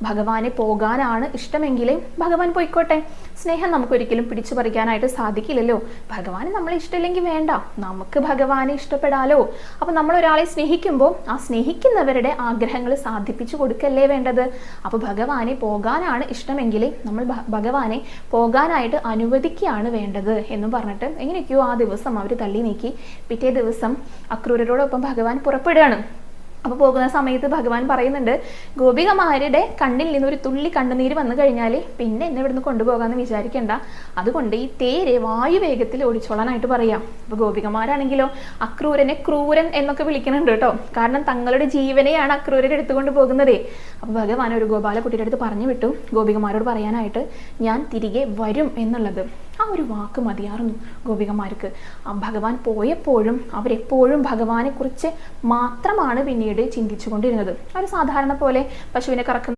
ഭഗവാനെ പോകാനാണ് ഇഷ്ടമെങ്കിൽ ഭഗവാൻ പോയിക്കോട്ടെ. സ്നേഹം നമുക്കൊരിക്കലും പിടിച്ചു പറിക്കാനായിട്ട് സാധിക്കില്ലല്ലോ. ഭഗവാന് നമ്മളെ ഇഷ്ടമില്ലെങ്കിൽ വേണ്ട, നമുക്ക് ഭഗവാനെ ഇഷ്ടപ്പെടാലോ. അപ്പൊ നമ്മൾ ഒരാളെ സ്നേഹിക്കുമ്പോൾ ആ സ്നേഹിക്കുന്നവരുടെ ആഗ്രഹങ്ങൾ സാധിപ്പിച്ചു കൊടുക്കല്ലേ വേണ്ടത്. അപ്പൊ ഭഗവാനെ പോകാനാണ് ഇഷ്ടമെങ്കിൽ നമ്മൾ ഭഗവാനെ പോകാനായിട്ട് അനുവദിക്കുകയാണ് വേണ്ടത് എന്നും പറഞ്ഞിട്ട് എങ്ങനെയൊക്കെയോ ആ ദിവസം അവർ തള്ളി നീക്കി. പിറ്റേ ദിവസം അക്രൂരരോടൊപ്പം ഭഗവാൻ പുറപ്പെടുകയാണ്. അപ്പോൾ പോകുന്ന സമയത്ത് ഭഗവാൻ പറയുന്നുണ്ട്, ഗോപികമാരുടെ കണ്ണിൽ നിന്ന് ഒരു തുള്ളി കണ്ണുനീര് വന്നു കഴിഞ്ഞാൽ പിന്നെ എന്നെ ഇവിടുന്ന് കൊണ്ടുപോകാമെന്ന് വിചാരിക്കേണ്ട, അതുകൊണ്ട് ഈ തേര് വായുവേഗത്തിൽ ഓടിച്ചോളാനായിട്ട് പറയാം. അപ്പോൾ ഗോപികമാരാണെങ്കിലോ അക്രൂരനെ ക്രൂരൻ എന്നൊക്കെ വിളിക്കുന്നുണ്ട് കേട്ടോ. കാരണം തങ്ങളുടെ ജീവനെയാണ് അക്രൂരൻ എടുത്തുകൊണ്ട് പോകുന്നതേ. അപ്പോൾ ഭഗവാൻ ഒരു ഗോപാലക്കുട്ടിയുടെ അടുത്ത് പറഞ്ഞു വിട്ടു ഗോപികമാരോട് പറയാനായിട്ട്, ഞാൻ തിരികെ വരും എന്നുള്ളത്. ആ ഒരു വാക്ക് മതിയായിരുന്നു ഗോപികമാർക്ക്. ഭഗവാൻ പോയപ്പോഴും അവരെപ്പോഴും ഭഗവാനെ കുറിച്ച് മാത്രമാണ് പിന്നീട് ചിന്തിച്ചു കൊണ്ടിരുന്നത്. അവർ സാധാരണ പോലെ പശുവിനെ കറക്കുന്ന